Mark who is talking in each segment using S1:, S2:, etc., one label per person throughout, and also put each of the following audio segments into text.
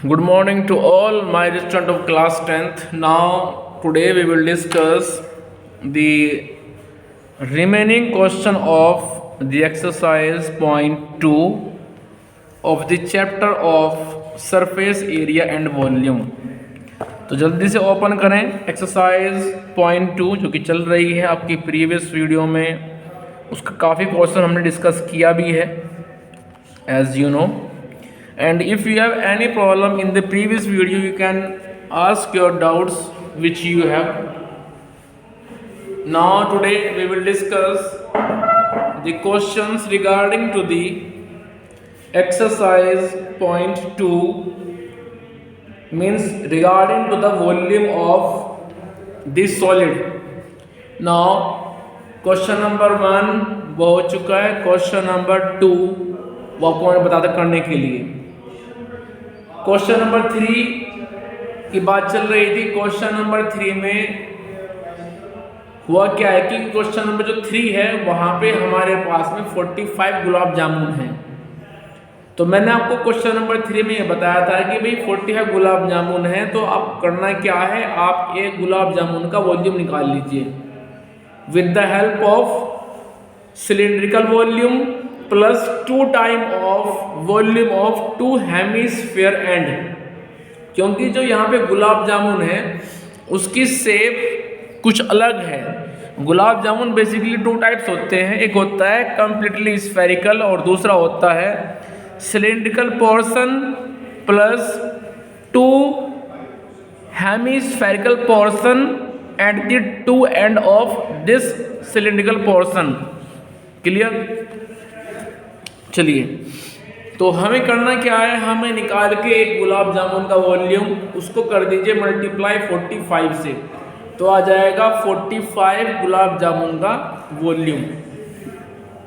S1: Good morning to all my students of class 10th. Now, today we will discuss the remaining question of the exercise point 2 of the chapter of surface area and volume. तो जल्दी से open करें exercise point 2 जो कि चल रही है आपकी प्रीवियस वीडियो में। उसका काफ़ी क्वेश्चन हमने डिस्कस किया भी है as you know. And if you have any problem in the previous video, you can ask your doubts which you have. Now today we will discuss the questions regarding to the exercise point 2, means regarding to the volume of this solid. Now question number 1 वो हो चुका है, question number 2 वो आपको मैंने बताता करने के लिए। क्वेश्चन नंबर 3 की बात चल रही थी। क्वेश्चन नंबर 3 में हुआ क्या है कि क्वेश्चन नंबर जो 3 है वहाँ पे हमारे पास में 45 गुलाब जामुन हैं। तो मैंने आपको क्वेश्चन नंबर 3 में ये बताया था कि भाई 45 गुलाब जामुन है, तो आप करना क्या है, आप एक गुलाब जामुन का वॉल्यूम निकाल लीजिए with the help of cylindrical volume plus 2 time of volume of 2 hemisphere and. क्योंकि जो यहाँ पे गुलाब जामुन है उसकी शेप कुछ अलग है। गुलाब जामुन बेसिकली 2 टाइप्स होते हैं, एक होता है कंप्लीटली स्फेरिकल और दूसरा होता है cylindrical portion plus 2 hemispherical portion at the 2 end of this cylindrical portion. Clear? चलिए, तो हमें करना क्या है, हमें निकाल के एक गुलाब जामुन का वॉल्यूम उसको कर दीजिए मल्टीप्लाई 45 से, तो आ जाएगा 45 गुलाब जामुन का वॉल्यूम।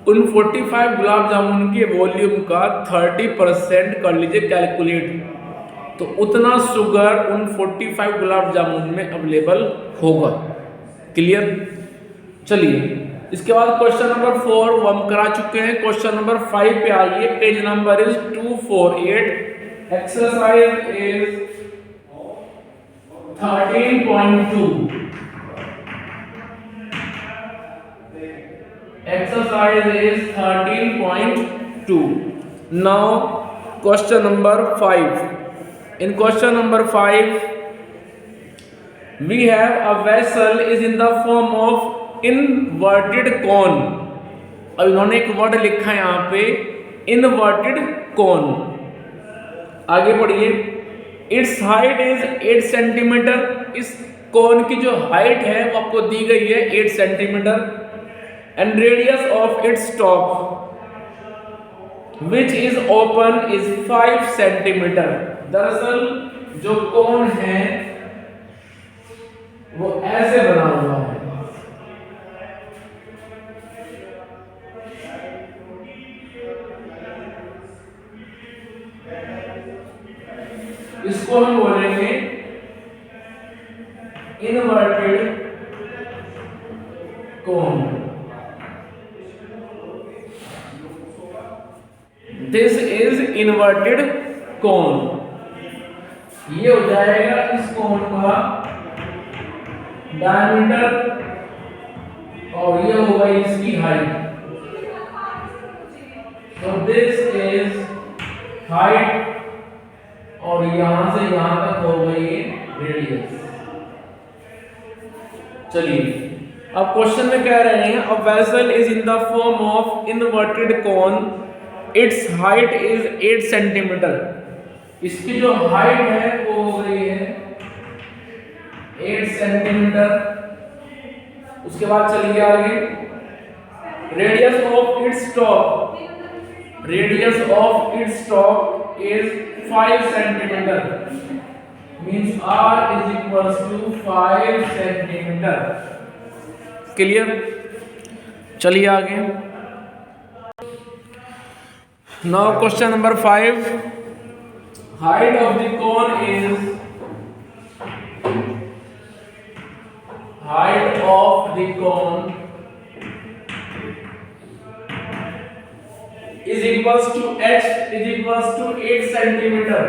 S1: उन 45 गुलाब जामुन के वॉल्यूम का 30% कर लीजिए कैलकुलेट, तो उतना शुगर उन 45 गुलाब जामुन में अवेलेबल होगा। क्लियर? चलिए, इसके बाद क्वेश्चन नंबर 4 वो हम करा चुके हैं। क्वेश्चन नंबर 5 पे आइए, page number is 248, exercise is 13.2, exercise is 13.2। Now question number 5, in question number 5 we have a vessel is in the form of inverted cone. अब इन्होंने एक वर्ड लिखा है यहाँ पे, इनवर्टेड कोन। आगे पढ़िए, इट्स हाइट इज 8 सेंटीमीटर। इस कोन की जो हाइट है वो आपको दी गई है 8 centimetre. And radius of its top which is open is 5 centimetre. दरअसल जो कोन है वो ऐसे बना हुआ है, इसको हम बोलेंगे inverted cone. This is inverted cone. ये हो जाएगा इस कोन का डायमीटर और ये होगा इसकी हाइट। तो दिस इज हाइट और यहां से यहां तक हो गई रेडियस। चलिए, अब क्वेश्चन में कह रहे हैं अ vessel is in the form of inverted cone, it's height is 8 centimetre. इसकी जो हाइट है वो हो गई है 8 सेंटीमीटर। उसके बाद चलिए आगे, radius of its top, radius of its top is 5 centimetre, means R is equals to 5 centimetre. Clear? चलिए आगे। Now question number 5, height of the cone is, height of the cone is equals to h is equals to 8 centimetre.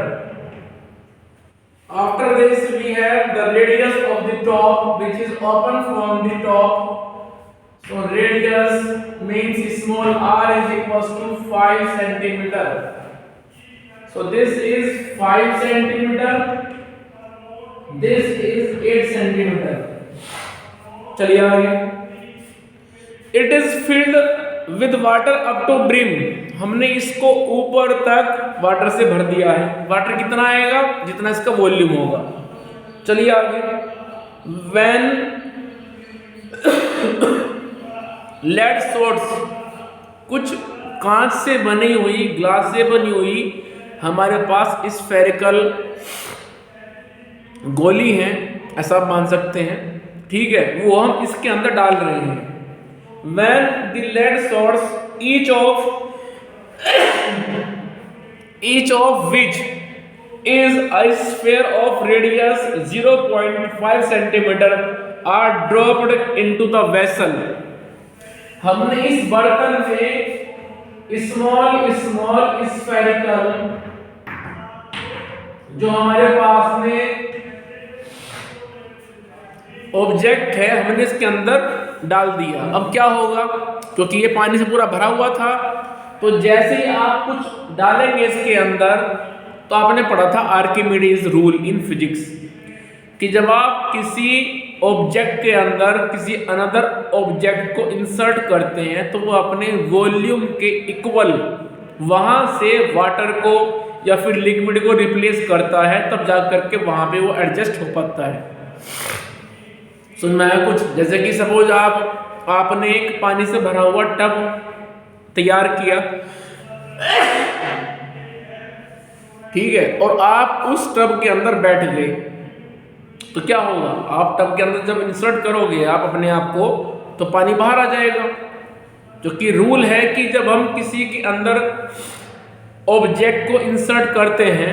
S1: After this we have the radius of the top which is open from the top. So radius means small r is equals to 5 centimeter. So this is 5 centimeter, this is 8 centimeter. चलिए आगे। It is filled with water up to brim. हमने इसको ऊपर तक water से भर दिया है। वाटर कितना आएगा? जितना इसका वॉल्यूम होगा। चलिए आगे। When lead shots, कुछ कांच से बनी हुई, ग्लास से बनी हुई हमारे पास स्फेरिकल गोली है, ऐसा आप मान सकते हैं, ठीक है, वो हम इसके अंदर डाल रहे हैं। When the lead shots, each of which is a sphere of radius 0.5 centimeter are dropped into the vessel. हमने इस बर्तन में स्मॉल स्फेरिकल जो हमारे पास में ऑब्जेक्ट है, हमने इसके अंदर डाल दिया। अब क्या होगा? क्योंकि ये पानी से पूरा भरा हुआ था, तो जैसे ही आप कुछ डालेंगे इसके अंदर, तो आपने पढ़ा था आर्किमिडीज रूल इन फिजिक्स कि जब आप किसी ऑब्जेक्ट के अंदर किसी अनदर ऑब्जेक्ट को इंसर्ट करते हैं तो वो अपने वॉल्यूम के इक्वल वहां से वाटर को या फिर लिक्विड को रिप्लेस करता है, तब जा करके वहां पे वो एडजस्ट हो पाता है। समझ में आया कुछ? जैसे कि सपोज आपने एक पानी से भरा हुआ टब तैयार किया, ठीक है, और आप उस टब के अंदर बैठ गए, तो क्या होगा? आप टब के अंदर जब इंसर्ट करोगे आप अपने आप को, तो पानी बाहर आ जाएगा। जो कि रूल है कि जब हम किसी के अंदर ऑब्जेक्ट को इंसर्ट करते हैं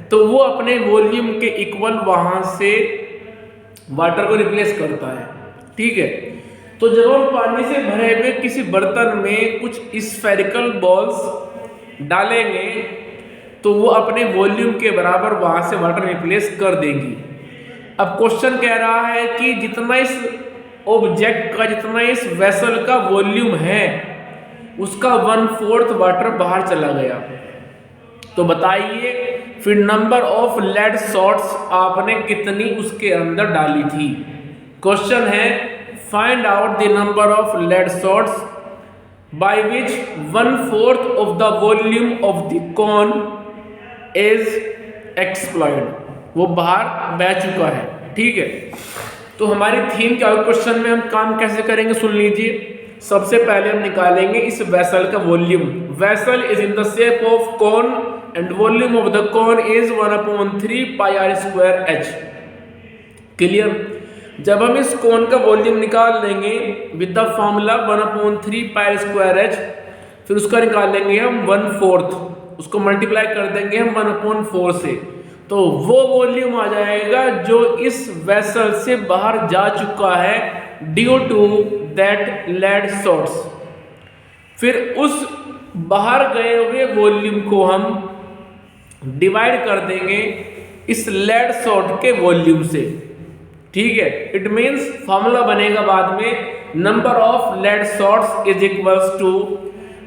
S1: तो वो अपने वॉल्यूम के इक्वल वहां से वाटर को रिप्लेस करता है, ठीक है। तो जब हम पानी से भरे हुए किसी बर्तन में कुछ स्फेरिकल बॉल्स डालेंगे तो वो अपने वॉल्यूम के बराबर वहां से वाटर रिप्लेस कर देंगी। अब क्वेश्चन कह रहा है कि जितना इस ऑब्जेक्ट का, जितना इस वेसल का वॉल्यूम है, उसका 1/4 वाटर बाहर चला गया। तो बताइए फिर नंबर ऑफ लेड शॉट्स आपने कितनी उसके अंदर डाली थी। क्वेश्चन है find out the number of lead shots by which 1/4 of the volume of the cone is exploited. वो बाहर बह चुका है, ठीक है। तो हमारी थीम क्या है? क्वेश्चन में हम काम कैसे करेंगे सुन लीजिए। सबसे पहले हम निकालेंगे इस वेसल का volume. Vessel is in the shape of cone and volume of the cone is 1/3 pi r square h। Clear? जब हम इस कॉन का वॉल्यूम निकाल लेंगे with the formula 1/3 pi r square h, फिर उसका निकाल लेंगे हम 1/4, उसको मल्टीप्लाई कर देंगे हम 1/4 से, तो वो वॉल्यूम आ जाएगा जो इस वेसल से बाहर जा चुका है due to that lead shots. फिर उस बाहर गए हुए वॉल्यूम को हम डिवाइड कर देंगे इस लेड शॉट के वॉल्यूम से, ठीक है। इट मींस फॉर्मूला बनेगा बाद में, number of lead shots is equals to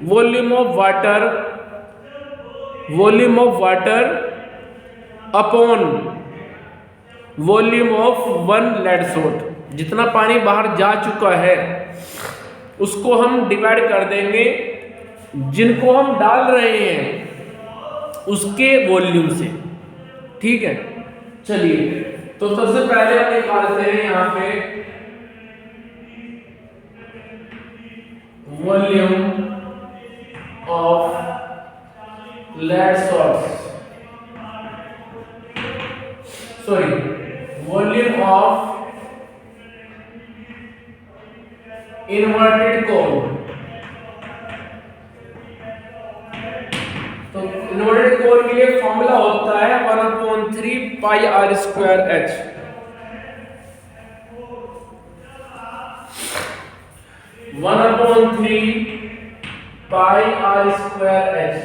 S1: volume of water upon volume of 1 lead shot. जितना पानी बाहर जा चुका है उसको हम डिवाइड कर देंगे जिनको हम डाल रहे हैं उसके वॉल्यूम से, ठीक है। चलिए, तो सबसे पहले हम निकालते हैं यहां पे volume of lead shots, volume of inverted cone. तो इन्वर्टेड कोन के लिए फॉर्मूला होता है 1/3 pi r square h। One upon 3 pi r square h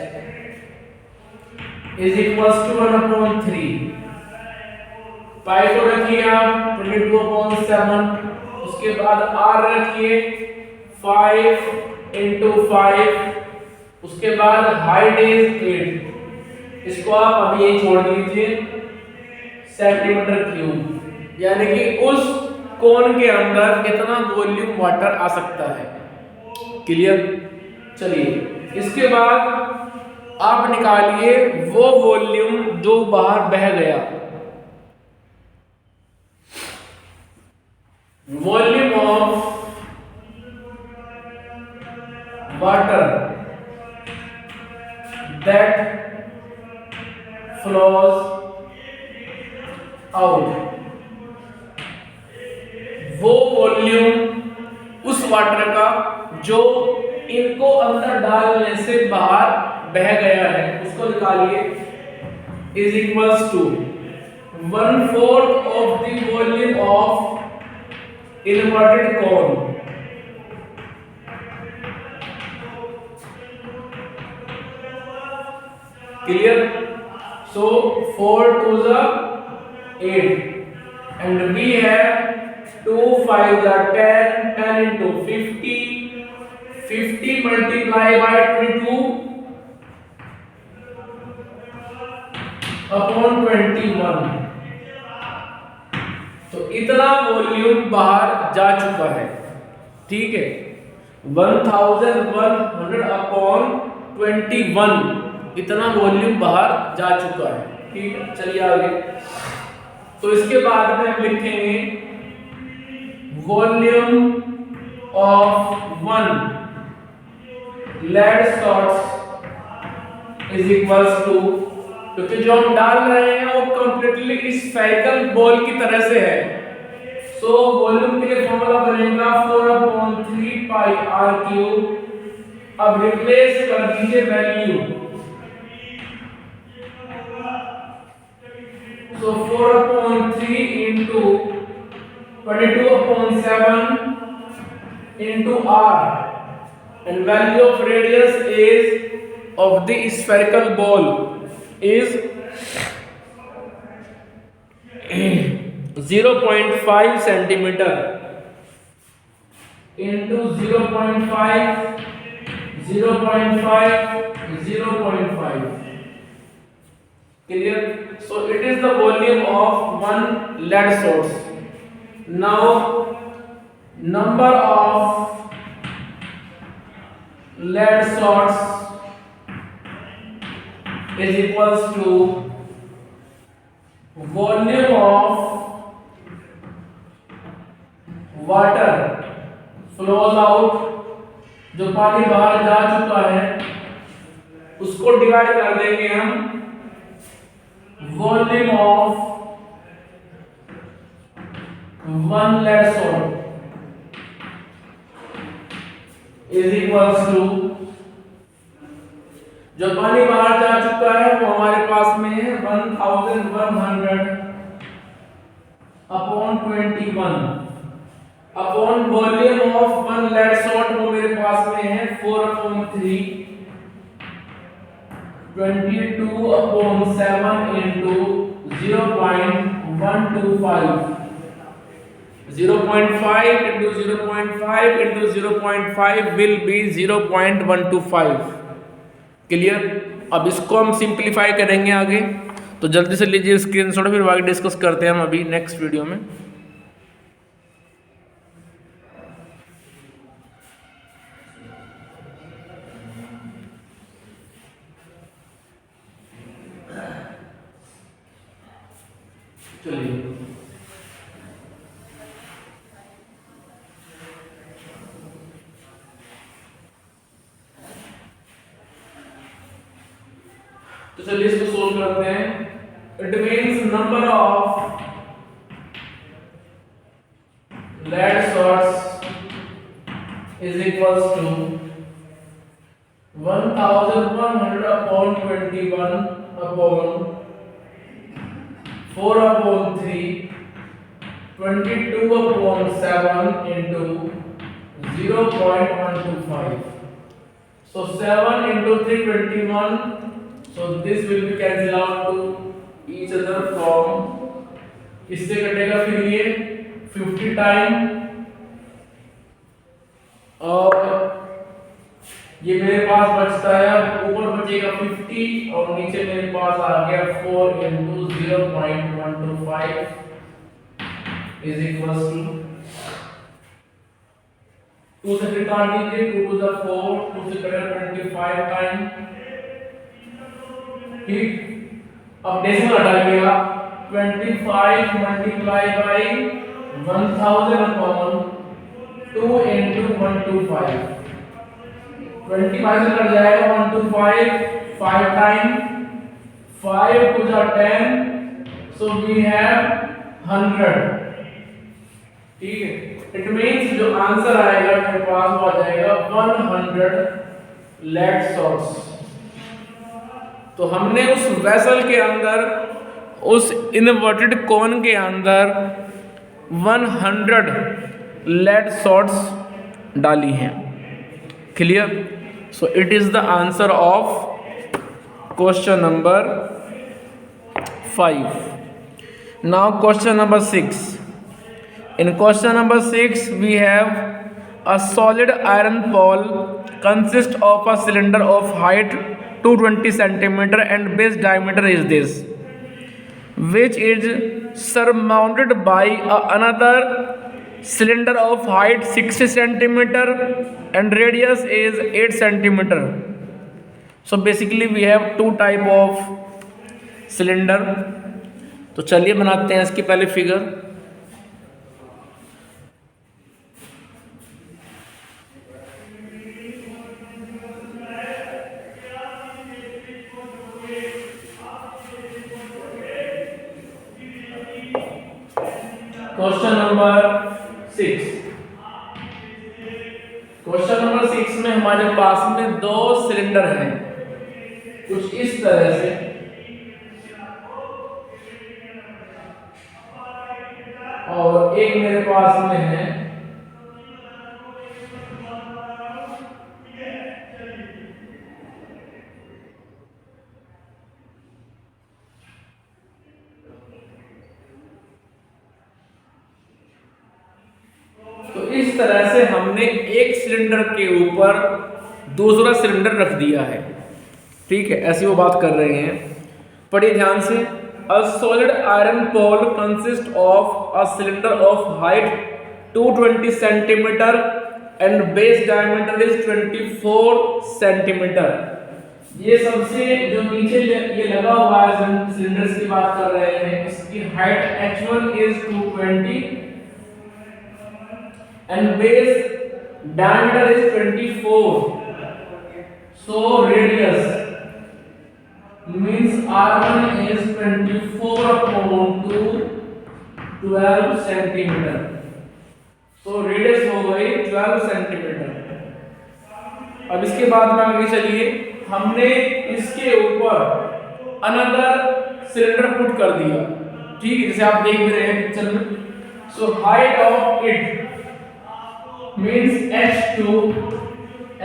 S1: is equals to 1/3 pi को रखिए आप 22/7, उसके बाद r रखिए 5 into 5, उसके बाद हाइट इज 8, इसको आप अभी यही छोड़ दीजिए सेंटीमीटर क्यूब, यानी कि उस कोन के अंदर कितना वॉल्यूम वाटर आ सकता है। क्लियर? चलिए इसके बाद आप निकालिए वो वॉल्यूम जो बाहर बह गया। Volume of water that flows out, वो वॉल्यूम उस वाटर का जो इनको अंदर डालने से बाहर बह गया है, उसको निकालिए, is equals to 1/4 of the volume of inverted cone. Clear? So 4 to the 8 and we have 2 5 are 10, 10 into 50, 50 multiplied by 22 upon 21, तो इतना वॉल्यूम बाहर जा चुका है। ठीक है, 1100 अपॉन 21 इतना वॉल्यूम बाहर जा चुका है। ठीक है, चलिए आगे। तो इसके बाद में हम लिखेंगे volume of 1 lead shots is equals to, क्योंकि जो हम डाल रहे हैं वो कंप्लीटली स्फेरिकल बॉल की तरह से है, सो वॉल्यूम के लिए फॉर्मूला बनेगा 4/3 पाई r क्यूब। अब रिप्लेस कर दीजिए value, so 4/3 into 22/7 into r, and value of radius is of the spherical ball is 0.5 centimeter into 0.5 0.5 0.5. Clear? So it is the volume of one lead source. Now number of lead source is equals to volume of water flows out, जो पानी बाहर जा चुका है उसको divide कर देंगे हम volume of one lead shot is equals to, जो पानी बाहर जा चुका है वो हमारे पास में है 1100 upon 21 upon volume of one lead shot वो मेरे पास में है 4/3 22/7 into 0.125, 0.5 into 0.5 into 0.5 will be 0.125. Clear? अब इसको हम सिंप्लीफाई करेंगे आगे, तो जल्दी से लीजिए स्क्रीनशॉट, फिर आगे डिस्कस करते हैं हम अभी नेक्स्ट वीडियो में। चलिए तो चलिए इसको सोल्व करते हैं। It means number of lead shots is equals to 1100 upon 21 upon 4/3 22/7 into 0.125. So 7 into 3 21. So this will be cancelled out to each other from इससे कटेगा फिर ये 50 टाइम, और ये मेरे पास बचता है, ऊपर बचेगा 50 और नीचे मेरे पास आ गया 4 इंटू 0.125 इज इक्वल टू 2 से फिर काट दीजिए, 2 टू द 4, 2 से कटेगा 25 टाइम, ठीक। अब डेसिमल हटाइएगा, 25 मल्टीप्लाई बाई 1000 अपॉन 2 इंटू 125, 25 से कट जाएगा 125, 5 time, 5 to the 10, so we have 100, ठीक है। इट मीन्स जो आंसर आएगा मेरे पास वो आ जाएगा 100 लेड शॉट्स। तो हमने उस वेसल के अंदर, उस इन्वर्टेड कोन के अंदर 100 लेड शॉट्स डाली हैं। Clear? So it is the answer of question number 5। Now question number 6। In question number 6 we have a solid iron pole consists of a cylinder of height 220 centimeter and base diameter is this, which is surmounted by another cylinder of height 60 centimeter and radius is 8 centimeter. So basically we have two type of cylinder। तो चलिए बनाते हैं इसकी पहले figure. Question number 6। Question number 6 में हमारे पास में दो सिलेंडर हैं कुछ इस तरह से, और एक मेरे पास में है इस तरह से। हमने एक सिलेंडर के ऊपर दूसरा सिलेंडर रख दिया है, ठीक है, ऐसी वो बात कर रहे हैं। पढ़िए ध्यान से। A solid iron pole consist of a cylinder of height 220 centimetre and base diameter is 24 centimetre. ये सबसे जो नीचे ये लगा हुआ है सिलेंडर्स की बात कर रहे हैं, इसकी height h1 is 220 and base diameter is 24, so radius means r1 is 24 upon 2 12 centimeter, so radius हो गई 12 सेंटीमीटर। अब इसके बाद में आगे चलिए, हमने इसके ऊपर अनदर सिलेंडर पुट कर दिया, ठीक है, जैसे आप देख भी रहे हैं पिक्चर में। So height of it means h2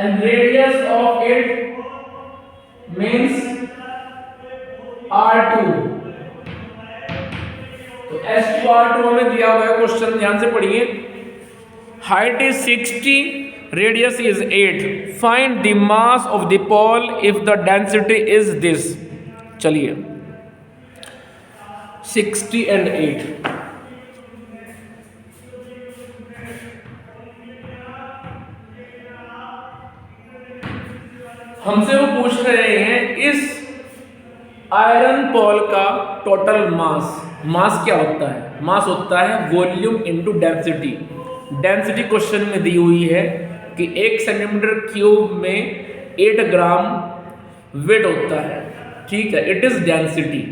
S1: and radius of it means r2। तो h2 r2 हमें दिया हुआ है क्वेश्चन, ध्यान से पढ़िए। Height is 60, radius is 8, find the mass of the pole if the density is this. चलिए 60 एंड 8, हमसे वो पूछ रहे हैं इस आयरन पोल का टोटल मास। मास क्या होता है? मास होता है volume into density. Density question में दी हुई है कि 1 सेंटीमीटर क्यूब में 8 ग्राम वेट होता है, ठीक है, it is density.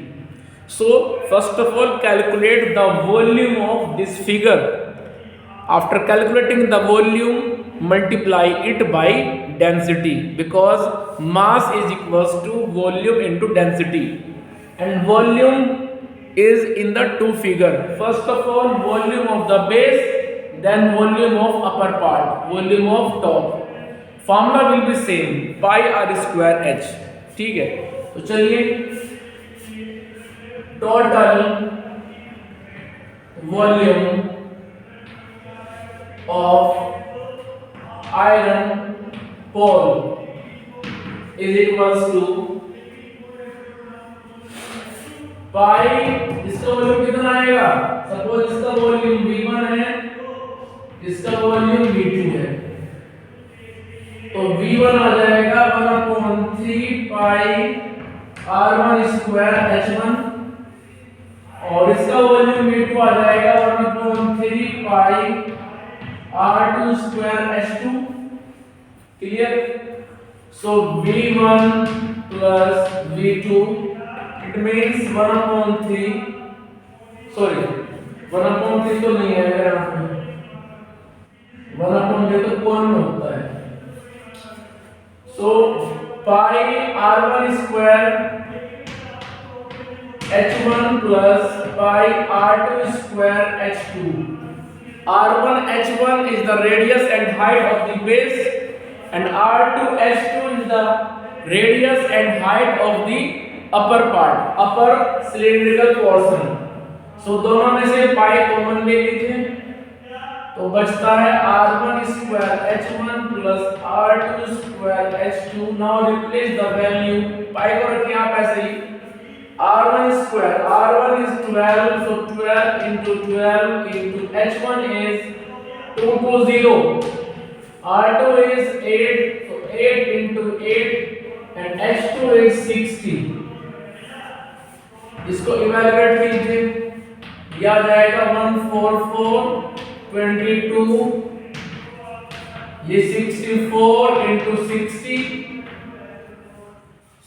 S1: So first of all calculate the volume of this figure. After calculating the volume, multiply it by density because mass is equals to volume into density, and volume is in the two figure. First of all, volume of the base, then volume of upper part, volume of top. Formula will be same, pi r square h, ठीक है। तो चलिए total volume of iron pole is equals to pi, इसका volume कितना आएगा, suppose इसका volume V1 है, इसका वॉल्यूम V2 है, तो V1 आ जाएगा 1/3 पाई R1 स्क्वायर H1 और इसका वॉल्यूम V2 आ जाएगा 1/3 पाई R2 square H2। Clear? So V1 plus V2 it means 1/3, sorry 1/3 तो नहीं है यहाँ पे, 1/3 तो कौन में होता है, सो पाई R1 square H1 plus pi R2 square H2। R1 H1 is the radius and height of the base and R2 H2 is the radius and height of the upper part, upper cylindrical portion। सो दोनों में से pi common ले लीजिए तो बचता है R1 square H1 plus R2 square H2। Now replace the value, pi को रखिए आप ऐसे ही, R1 square, R1 is 12, so 12 into 12 into H1 is 220, R2 is 8, so 8 into 8 and H2 is 60। इसको इवैल्यूएट कीजिए, यह आ जाएगा 14422, ये 64 into 60,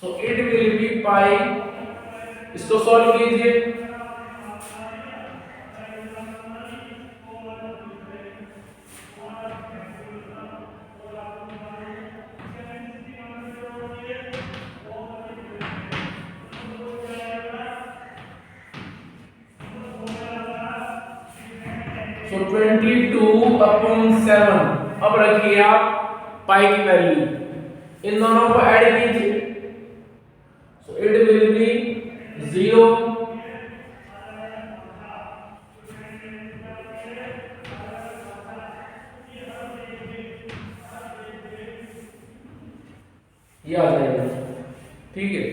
S1: so it will be पाई। इसको सॉल्व कीजिए, सो 22/7। अब रखिए आप पाई की वैल्यू, इन दोनों को ऐड कीजिए, सो इट विल बी 0, ये आ जाएगा। ठीक है,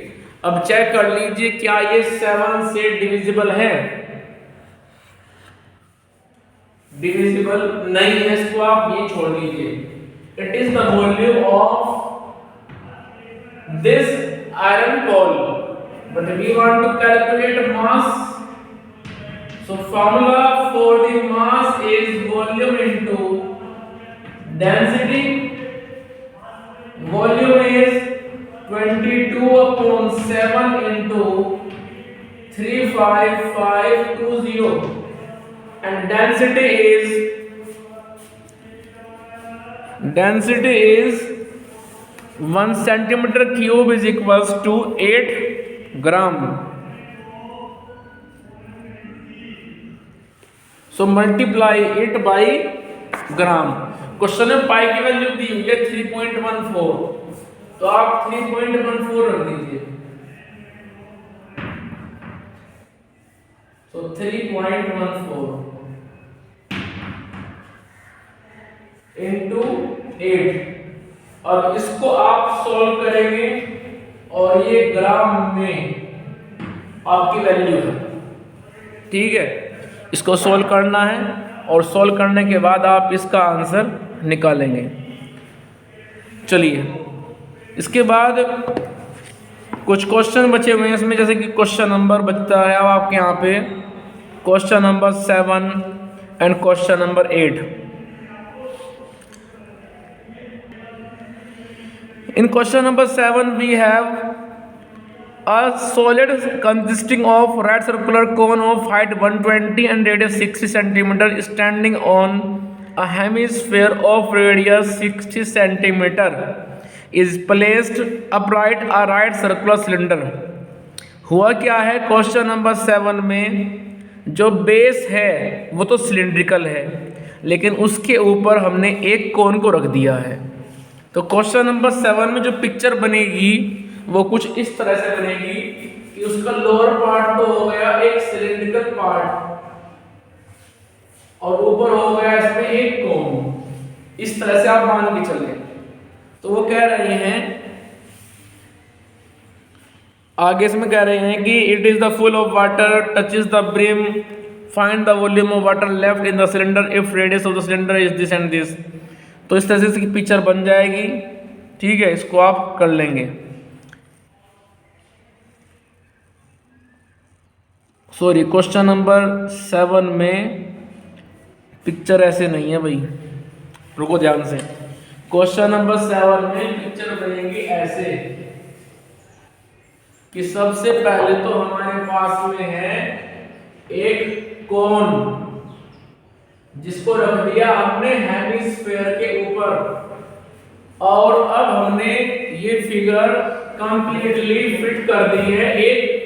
S1: अब चेक कर लीजिए क्या ये 7 से डिविजिबल है, डिविजिबल नहीं है, इसको आप ये छोड़ दीजिए। It is the volume of this iron pole, but we want to calculate mass, so formula for the mass is volume into density। volume is 22/7 into 35520 and density is 1 centimeter cube is equals to 8 gram. So multiply it by gram. Question में पाई की value दी हुई है 3.14, तो आप 3.14 रख दीजिए, तो 3.14 into 8। अब इसको आप सॉल्व करेंगे और ये ग्राम में आपकी वैल्यू है। ठीक है, इसको सॉल्व करना है और सॉल्व करने के बाद आप इसका आंसर निकालेंगे। चलिए, इसके बाद कुछ क्वेश्चन बचे हुए हैं इसमें, जैसे कि क्वेश्चन नंबर बचता है अब आपके यहाँ पे question number 7 and question number 8। In question number 7 we have a solid consisting of red circular cone of height 120 and radius 60 cm standing on a hemisphere of radius 60 cm is placed upright a right circular cylinder। हुआ क्या है, question number 7 में जो base है वो तो cylindrical है, लेकिन उसके ऊपर हमने एक कोन को रख दिया है। तो क्वेश्चन नंबर 7 में जो पिक्चर बनेगी वो कुछ इस तरह से बनेगी कि उसका लोअर पार्ट तो हो गया एक सिलिंड्रिकल पार्ट, और ऊपर हो गया इसमें एक कोन। इस तरह से आप मान के चले। तो वो कह रहे हैं आगे इसमें कह रहे हैं कि it is the full of water touches the brim, find the volume of water left in the cylinder if radius of the cylinder is this and this. तो इस तरह से इसकी पिक्चर बन जाएगी। ठीक है, इसको आप कर लेंगे। सॉरी, क्वेश्चन नंबर 7 में पिक्चर ऐसे नहीं है भाई, रुको ध्यान से। क्वेश्चन नंबर 7 में पिक्चर बनेगी ऐसे कि सबसे पहले तो हमारे पास में है एक कोन, जिसको रख दिया हमने हेमिस्फेयर के ऊपर, और अब हमने ये फिगर कंप्लीटली फिट कर दी है एक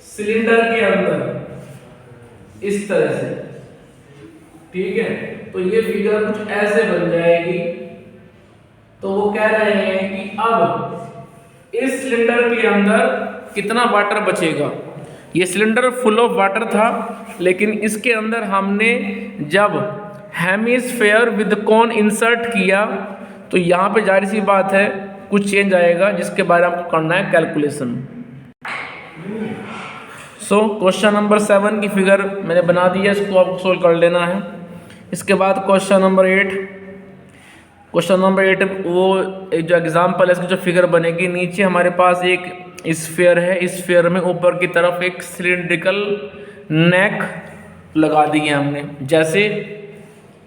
S1: सिलेंडर के अंदर इस तरह से। ठीक है, तो ये फिगर कुछ ऐसे बन जाएगी। तो वो कह रहे हैं कि अब इस सिलेंडर के अंदर कितना वाटर बचेगा। ये सिलेंडर फुल ऑफ वाटर था, लेकिन इसके अंदर हमने जब हेमिस्फेयर विद कोन इंसर्ट किया तो यहाँ पे जाहिर सी बात है कुछ चेंज आएगा, जिसके बारे में आपको करना है कैलकुलेशन। सो क्वेश्चन नंबर 7 की फिगर मैंने बना दी है, इसको आपको सोल्व कर लेना है। इसके बाद क्वेश्चन नंबर 8। क्वेश्चन नंबर 8 वो एक जो एग्जाम्पल है, इसकी जो फिगर बनेगी, नीचे हमारे पास एक स्फीयर है, इस स्फीयर में ऊपर की तरफ एक सिलिंड्रिकल नेक लगा दी है हमने, जैसे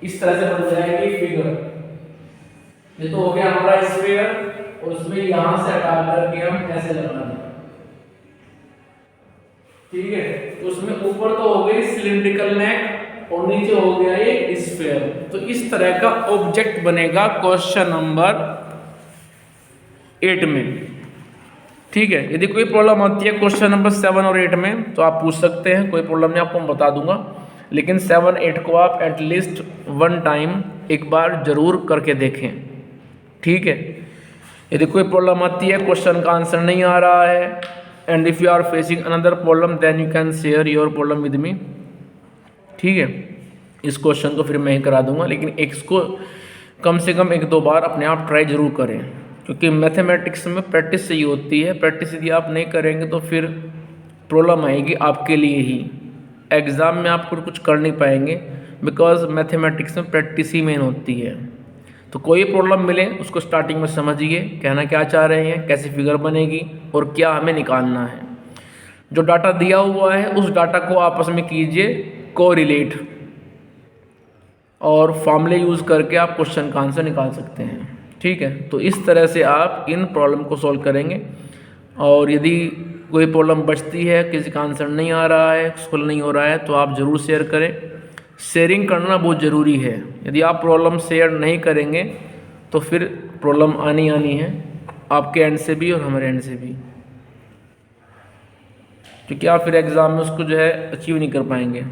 S1: इस तरह से बन जाएगी फिगर। ये तो हो गया हमारा स्फीयर, और उसमें यहां से हटा करके हम ऐसे लगा दें। ठीक है, तो उसमें ऊपर तो हो गई सिलिंड्रिकल नेक और नीचे हो गया ये स्फीयर। तो इस तरह का ऑब्जेक्ट बनेगा क्वेश्चन नंबर 8 में। ठीक है, यदि कोई प्रॉब्लम आती है क्वेश्चन नंबर 7 और 8 में तो आप पूछ सकते हैं, कोई प्रॉब्लम नहीं, आपको मैं बता दूंगा। लेकिन 7 8 को आप एटलीस्ट 1 टाइम एक बार जरूर करके देखें। ठीक है, यदि कोई प्रॉब्लम आती है, क्वेश्चन का आंसर नहीं आ रहा है, and if you are facing another problem then you can share your problem with me. ठीक है, इस क्वेश्चन को फिर मैं ही करा दूंगा, लेकिन इसको कम से कम 1-2 बार अपने आप ट्राई जरूर करें, क्योंकि मैथमेटिक्स में प्रैक्टिस चाहिए होती है। प्रैक्टिस यदि आप नहीं करेंगे तो फिर प्रॉब्लम आएगी आपके लिए ही, एग्ज़ाम में आप कुछ कर नहीं पाएंगे, बिकॉज मैथमेटिक्स में प्रैक्टिस ही मेन होती है। तो कोई प्रॉब्लम मिले उसको स्टार्टिंग में समझिए, कहना क्या चाह रहे हैं, कैसी फिगर बनेगी और क्या हमें निकालना है। जो डाटा दिया हुआ है उस डाटा को आपस में कीजिए कोरिलेट, और फॉर्मूले यूज़ करके आप क्वेश्चन का आंसर निकाल सकते हैं। ठीक है, तो इस तरह से आप इन प्रॉब्लम को सॉल्व करेंगे। और यदि कोई प्रॉब्लम बचती है, किसी का आंसर नहीं आ रहा है, सॉल्व नहीं हो रहा है, तो आप ज़रूर शेयर करें। शेयरिंग करना बहुत ज़रूरी है। यदि आप प्रॉब्लम शेयर नहीं करेंगे तो फिर प्रॉब्लम आनी है, आपके एंड से भी और हमारे एंड से भी, क्योंकि आप फिर एग्ज़ाम में उसको जो है अचीव नहीं कर पाएंगे।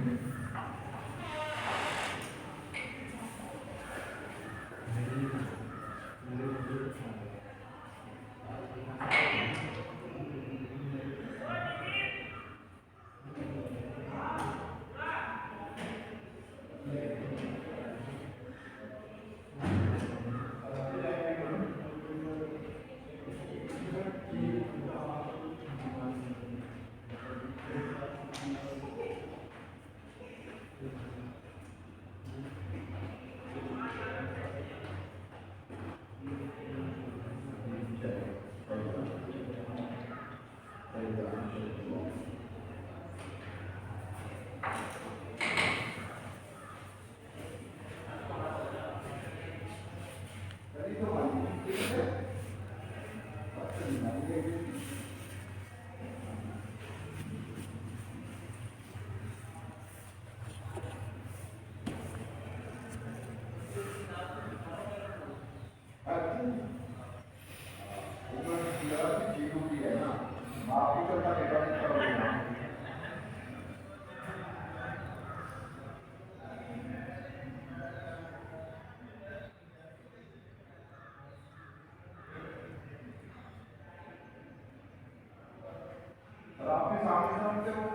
S1: आपके सामने